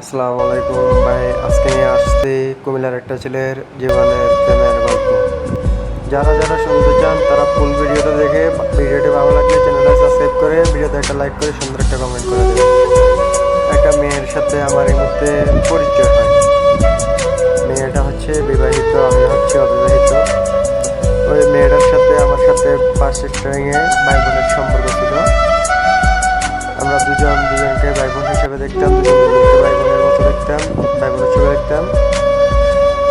আসসালামু আলাইকুম ভাই। আজকে নিয়ে আসছি কুমিল্লার একটা ছেলের জীবনের প্রেমের গল্প। যারা যারা শুনতে চান তারা ফুল ভিডিওটা দেখে ভিডিওটি ভালো লাগলে চ্যানেলটা সাবস্ক্রাইব করে ভিডিওতে একটা লাইক করে সুন্দর একটা কমেন্ট করে দেবেন। একটা মেয়ের সাথে আমার এই মুহূর্তে পরিচয় হয়। মেয়েটা হচ্ছে বিবাহিত, আমি হচ্ছে অবিবাহিত। ওই মেয়েটার সাথে আমার সাথে ফার্স্ট স্টারিংয়ে ভাই বোনের সম্পর্ক ছিল। আমরা দুজনকে ভাই বোন হিসেবে দেখতাম, দুজনকে ভাই বোনের মতো দেখতাম, ভাই বোনের ছবি দেখতাম,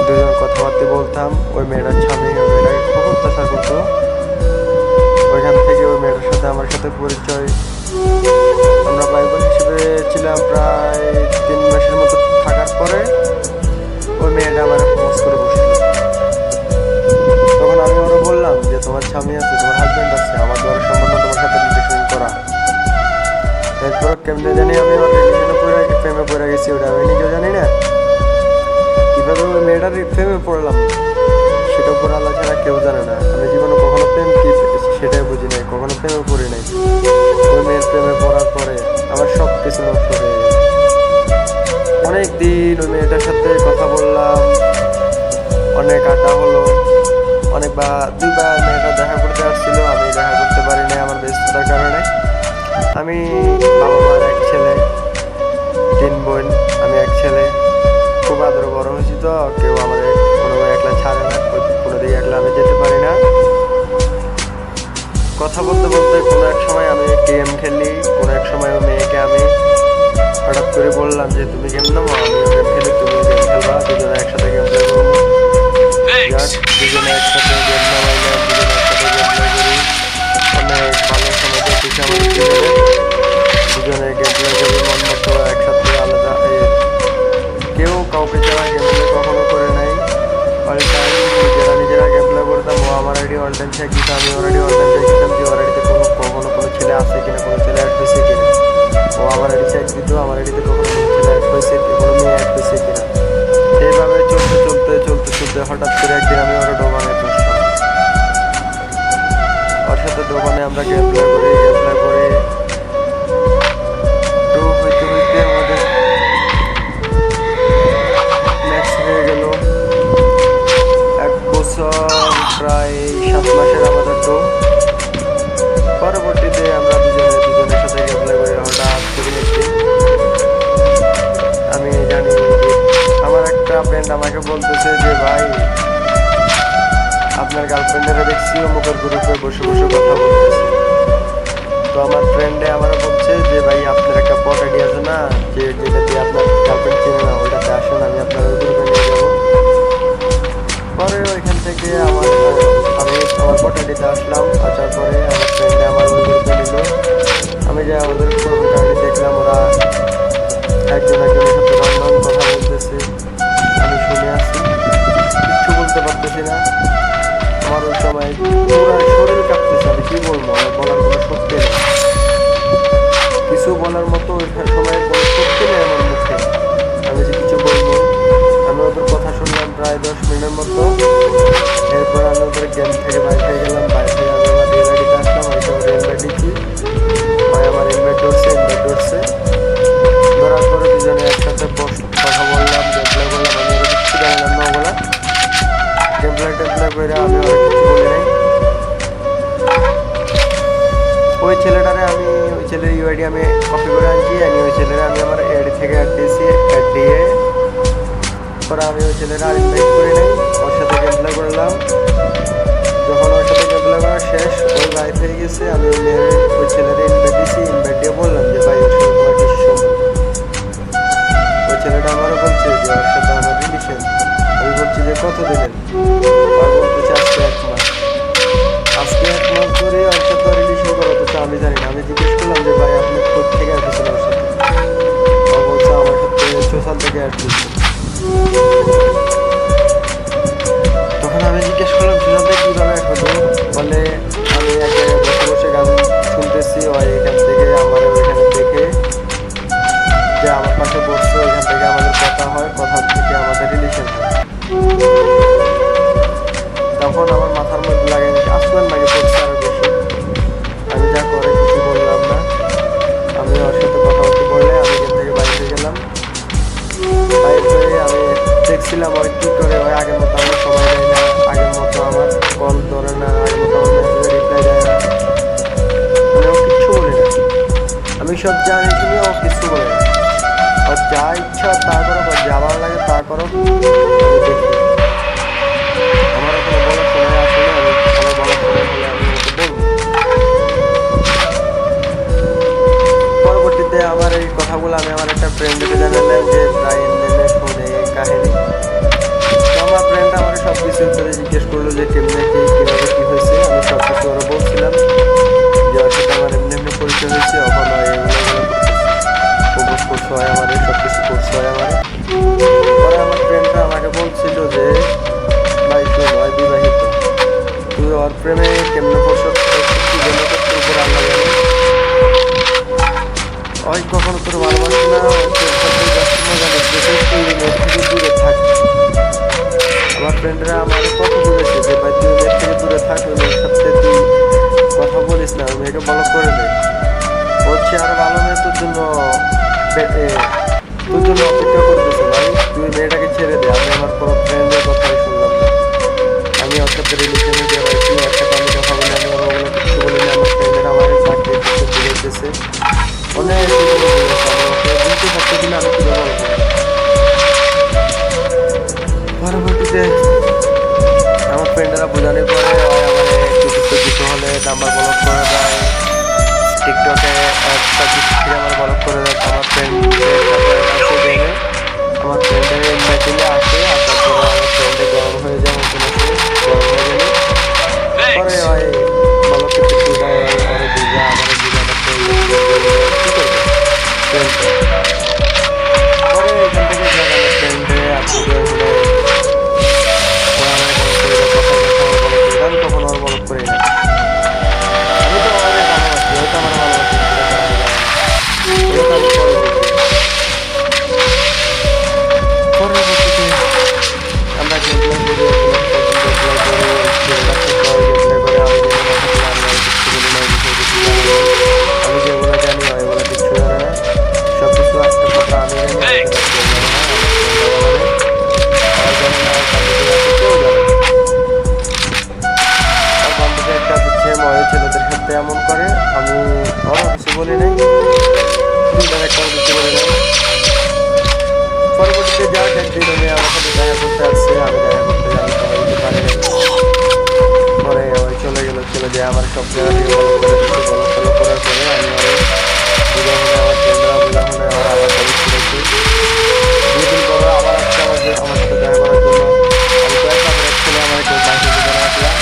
দুজন কথাবার্তা বলতাম। ওই মেয়েটার স্বামী ওই মেয়েটাকে খুব অত্যাচার করতো। ওইখান থেকে ওই মেয়েটার সাথে আমার সাথে পরিচয়। আমরা ভাই বোন হিসেবে ছিলাম প্রায় 3 মাসের মতো থাকার পরে ওই মেয়েটা আমার প্রপোজ করে বসলো। তখন আমি ওরা বললাম যে তোমার স্বামী আছে, তোমার হাজব্যান্ড আছে, আমার দ্বারা সম্ভব না তোমার সাথে রিলেশন করা। এরপর কেমনে জানি আমি ওর রিলেশনে প্রেমে পড়ে গেছি, ওটা আমি নিজেও জানি না কীভাবে ওই মেয়েটার প্রেমে পড়লাম। সেটা উপর আল্লাহ ছাড়া কেউ জানে না। আমি জীবনে কখনো প্রেম কি সেটাই বুঝি নাই, কখনো প্রেমে পড়ি নাই। ওই মেয়ের প্রেমে পড়ার পরে আমার সব কিছু নষ্ট হয়ে গেল। অনেক দিন ওই মেয়েটার সাথে কথা বললাম, অনেক আড্ডা হলো, অনেকবার 2বার মেয়েটা দেখা করতে আসছিল, আমি দেখা করতে পারি নাই আমার ব্যস্ততার কারণে। আমি বাবা মার এক ছেলে, 3 বোন, আমি এক ছেলে। খুব আদর বড় হয়েছি তো কেউ আমার কোনো একলা ছাড়ে না, কোনো দিকে একলা আমি যেতে পারি না। কথা বলতে বলতে কোনো এক সময় আমি গেম খেলি, কোনো এক সময় মেয়েকে আমি হঠাৎ করে বললাম যে তুমি গেম নামো, আমিও গেম খেলি, তুমিও গেম খেলবা, দুজনে একসাথে গেম প্লে করবো। দুজনে একসাথে গেম নামাইলাম, দুজনে একসাথে গেম প্লে করি। অনেক ভালো সময় কেটেছে আমাদের দুজনে গেম প্লে করি মন মতো একসাথে আলাদা। কেউ কাউকে ছাড়া গেম প্লে কখনো করে নাই। অল টাইম নিজেরা গেম প্লে করতাম। ও আমার আইডি অল টাইম চেক দিতাম, আমি ওর আইডি অল টাইম চেক দিতাম যে ওর আইডিতে কখনো কোনো ছেলে আছে কিনা, কোনো ছেলে অ্যাড হয়েছে কিনা। ও আমার আইডি চেক দিত, আমার আইডিতে কখনো কোনো ছেলে অ্যাড হয়েছে, কোনো মেয়ে অ্যাড হয়েছে কিনা। এইভাবে চলতে হঠাৎ করে একদিন আমি ওরা ডোবানে বসলাম। ওর সাথে ডোবানে আমরা গেম প্লে করি। হইতে আমাদের ম্যাক্স হয়ে গেল 1 বছর, প্রায় 7 মাসের আমাদের তো। পরবর্তীতে আমরা দুজনের সাথে গেম প্লে করি। হঠাৎ করে আমি জানি আমার একটা ফ্রেন্ড আমাকে বলতেছে যে ভাই আপনার গার্লফ্রেন্ডেরা দেখছি অমুকের গ্রুপে বসে বসে কথা বলতেছে। তো আমার ফ্রেন্ডে আমারও বলছে যে ভাই আপনার একটা বট আইডি আছে না, যেটা দিয়ে আপনার গার্লফ্রেন্ড চিনে না, ওইটাতে আসেন, আমি আপনার ওই গ্রুপে নিয়ে যাবো। পরে ওইখান থেকে আমি আমার বট আইডিতে আসলাম। আসার পরে আমার ফ্রেন্ডে আমার ওই গ্রুপে নিল। আমি যে ওদের গ্রুপে দেখলাম ওরা একজনের সাথে রন্ধন কথা বলতেছে। আমি শুনে আসি, কিচ্ছু বলতে পারতেছি না। আমার ওই সময় পুরো শরীর কাঁপতেছে। আমি কি বলবো, আমার বলার কোনো শক্তি নেই, কিছু বলার মতো ওই সময় কোনো শক্তি নেই আমার মুখে। আমি যে কিছু বলবো, আমি ওদের কথা শুনলাম প্রায় 10 মিনিটের মতো। এরপর আমি ওদের গেম থেকে বাইরে হয়ে গেলাম। বাইরে থেকে আমি আমার রিয়েল আইডিতে আসলাম। আমি সব রিয়েল আইডি দিচ্ছি, ভাই আমার ইনভাইট ধরছে। ধরার পরে দুজনে একসাথে কথা বললাম, গেম প্লে করলাম। আমি ওরা কিছু জানলাম না, ওগুলা গেম প্লে করে আমি ওরা কিছু বলি নাই। ওই ছেলের ইউআইডি আমি কপি করে আনছি, ওই ছেলেরা আমি আমার এডি থেকে অ্যাড দিয়েছি। অ্যাড দিয়ে পরে আমি ওই ছেলেরা আর ইনভাইট করি নাই, ওর সাথে গেম প্লে করলাম। যখন ওর সাথে গেম প্লে করা শেষ, ওই লাইফ হয়ে গেছে। আমি ওই ছেলের ইনভাইট দিয়েছি, ইনভাইট দিয়ে বললাম যে ভাই ওর সাথে তোমার কিছু সম্পর্ক। ওই ছেলেটা আমারও বলছে যে ওর সাথে আমার রিলেশন। আমি বলছি যে কত দিনের, আর বলতেছে আজকে 1 মাস। আজকে 1 মাস ধরে ওর সাথে রিলেশন করা তো আমি জানি না। আমি জিজ্ঞেস করলাম যে ভাই আপনি কোথেকে আসছেন ওর সাথে। ও বলছে আমার সাথে সোশ্যাল থেকে আসছে। তখন আমি জিজ্ঞেস করলাম সোশ্যাল থেকে কীভাবে আসবো, বলে আমি এক জায়গায় বসে বসে গান শুনতেছি, ওই এখান থেকে আমার ওইখানে দেখে যে আমার পাশে বসছে, ওইখান থেকে আমাদের কথা হয়, কথা থেকে আমাদের রিলেশন হয়। তখন আমার মাথার মধ্যে লাগে আসমান লাগে পড়ছে আরো বেশি। আমি যা করে কিছু বললাম না। আমি ওর সাথে কথা বলতে বাইর হয়ে আমি দেখছিলাম ওই কি করে, ওই আগের মতো আমার সময় দেয় না, আগের মতো আমার কল ধরে না, আগের মতো আমার মেসেজে রিপ্লাই দেয় না। আমি ও কিচ্ছু বলি না, আমি সব জানি শুনি ও কিচ্ছু বলে না। আর যা ইচ্ছা তা করো, যা ভালো লাগে তা করো, আমি দেখি। আমার কোনো বলার সময় আসে না, আমার বলার সময় হলে আমি ওকে বলবো। পরবর্তীতে আমার এই কথাগুলো আমি আমার একটা ফ্রেন্ডকে জানালাম যে প্রায় এমনি ফোনে এই কাহিনী। তো আমার ফ্রেন্ড আমার সব কিছু জিজ্ঞেস করলো যে কেমনে কি কীভাবে কী হয়েছে। আমি সব কিছু ওরা বলছিলাম যে ওর সাথে আমার এমনি এমনি পরিচয় হয়েছে, ওখানে এগুলো প্রবোজ করতে হয় আমার, সব কিছু করতে হয় আমার। পরে আমার ফ্রেন্ডরা আমাকে বলছিল যে ভাই তুই নয় বিবাহিত, তুই ওর প্রেমে কেমনে পড়ছ, কি জন্য তোর উপর আল্লাহ জানে। ওই কখনো তোর ভালোবাসে না, মজা নিচ্ছে, তুই মেয়ের থেকে দূরে থাক। আমার ফ্রেন্ডরা আমাকে কত বলেছে যে ভাই তুই মেয়ের থেকে দূরে থাক, ওই মেয়ের সাথে তুই কথা বলিস না, মেয়েকে ব্লক করে দে। হচ্ছে আরো ভালো মেয়ে তোর জন্য অপেক্ষা করতেছে। ভাই তুই মেয়েটাকে ছেড়ে দে। আমি আমার কোনো ফ্রেন্ডের কথাই শুনলাম না, আমি ওর সাথে রিলেশনে দিয়ে পাইছি, ওর সাথে আমি কথা বলে আমি ওরা ওগুলো কিছু বলিনি। আমার ফ্রেন্ডেরা আমার চাকরি বুঝেছে অনেক বুঝতে থাকতে দিলে আমি কি ব্যবহার করবো। পরবর্তীতে আমার ফ্রেন্ডরা বোঝানোর পরে কিছু হলে নাম্বার ব্লক করে দেয়, টিকটকে একটা কিছু আমার ব্লক করে দেয়। আমার ফ্রেন্ডের সাথে আসে দেখে আমার ফ্রেন্ডের মেটিলে আসে, আসার পরে আমার ফ্রেন্ডে গরম হয়ে যায়, মতন আসে গরম হয়ে গেলে পরে হয় ব্লক করতে শুরু হয়। ওরে বুঝা আমার বুঝা আমার কি করবে ফ্রেন্ডটা। পরে এখান থেকে আমার ফ্রেন্ডে আপনি আমি কখনো আর বলক করি না। আমি তো অনেক ভালোবাসি, হয়তো আমার ভালোবাসি আমি পরে বলছি। পরবর্তীতে আমরা গেমপ্লে করি, আমি যেগুলো জানি ওইগুলো কিচ্ছু জানে না, সব কিছু একটা কথা আমি জানি, ছেলেদের সাথে এমন করে। আমি ওরা কিছু বলি নাই, একটা কিছু বলি নাই। পরবর্তীতে যাওয়া একদিন উনি আমার সাথে দেখা করতে আসছে, আমি দেখা করতে যাই, সবাই দিতে পারে। পরে ওই চলে গেল, চলে যায় আমার সব জায়গা থেকে বলো করে দিচ্ছে। বলো ফলো করার পরে আমি অনেক বুঝা হলে আমার ফ্রেন্ডরা বুঝা হলে আমার আবার কলেজ করেছি। দুদিন পরে আবার আসছে আমার সাথে দেখা করার জন্য। আমি কয়েকটা আমার এক ছেলে আমার কেউ বাইরে দিতে না আসলাম,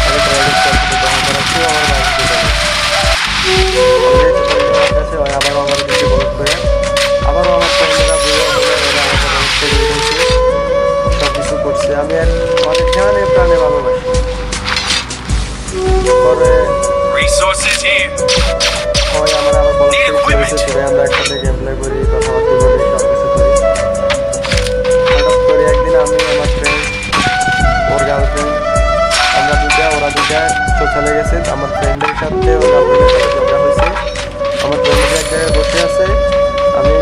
আমি প্রাইভেট সাথে দেখা করাচ্ছি আমার বাইরে দিতে কাছে হয়। আবারও আমার দিকে বলক করে আবারও আমার ফ্রেন্ডরা বুঝে ওরা আমাকে বলক করে দিয়েছে, সব কিছু করছে। আমি আর অনেক জানে প্রাণে ভালোবাসি। পরে হয় আমার আবার বলক করে আমরা একসাথে গেম প্লে করি, কথাবার্তা বলি, সব কিছু করি। হঠাৎ করে একদিন আমি আমার ফ্রেন্ড ওর গার্লফ্রেন্ড ওরা দুটা চলে গেছে। আমার ফ্রেন্ডের সাথে ওর গার্লফ্রেন্ডের সাথে ঝগড়া হয়েছে। আমার ফ্রেন্ডের এক জায়গায় বসে আছে, আমি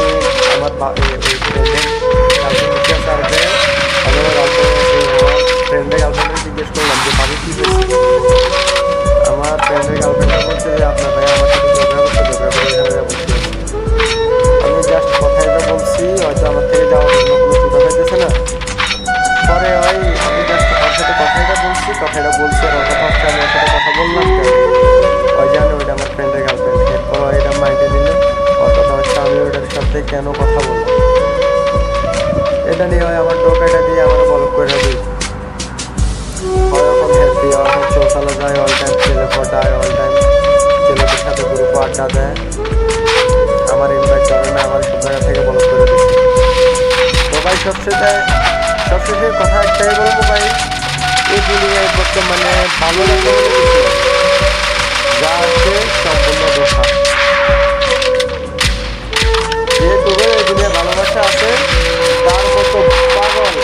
আমার ফ্রেন্ডের গার্লফ্রেন্ড বসে আছে আর জায়গায়। আমি আমার ফ্রেন্ডের গার্লফ্রেন্ডকে জিজ্ঞেস করলাম যে ভাবি কী হয়েছে। আমার ফ্রেন্ডের গার্লফ্রেন্ডরা বলছে যে আপনার ভাই আমার সাথে ঝগড়া করছে, ঝগড়া করে এখানে বসে আছে। আমি জাস্ট কথাটা বলছি, হয়তো আমার থেকে যাওয়ার জন্য কোনো সুযোগ পাইতেছে না। পরে ওই আমি জাস্ট ওর সাথে কথাটা বলছি আর ওর কথা হচ্ছে আমি ওর সাথে কথা বললাম কেন, ওই জানে ওইটা আমার ফ্রেন্ডের গার্লফ্রেন্ড। এরপর এটা মাইন্ডে নিলে ওর কথা হচ্ছে আমি ওইটার সাথে কেন কথা বললাম। এটা নিয়ে হয় আমার টোকাটা দিয়ে আমার বলক করে দিই। হয় এখন হ্যাপি, এখন চৌসালে যায়, অল টাইম ছেলে ফটায়, অল টাইম ছেলেদের সাথে গ্রুপ আড্ডা দেয়, আমার ইনভাইট করে না, আমার সব জায়গা থেকে বলক করে দিচ্ছে। তো ভাই সবশেষে কথা একটাই বলবো ভাই, এই দুনিয়ায় বর্তমানে ভালো লাগা বলে কিছু যা আছে সম্পূর্ণ দোষা। যেহেতু এই দুনিয়া ভালোবাসা আছে, তার মতো পাগল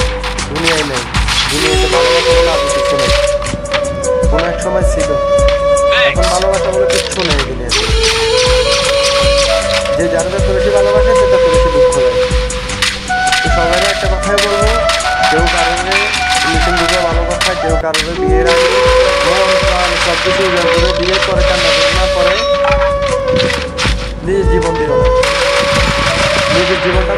দুনিয়ায় নেই। দুনিয়াতে ভালোবাসা বলে আর কিছু নেই, কোনো এক সময় ছিল, এখন ভালোবাসা বলে কিচ্ছু নেই দুনিয়াতে। যে যার যত বেশি ভালোবাসে সে তত বেশি দুঃখ দেয়। কারণে বিয়ের আগে মন প্রাণ সব কিছু উজাড় করে বিয়ের পরে কান্না না করে নিজের জীবন দিও না। নিজের জীবনটা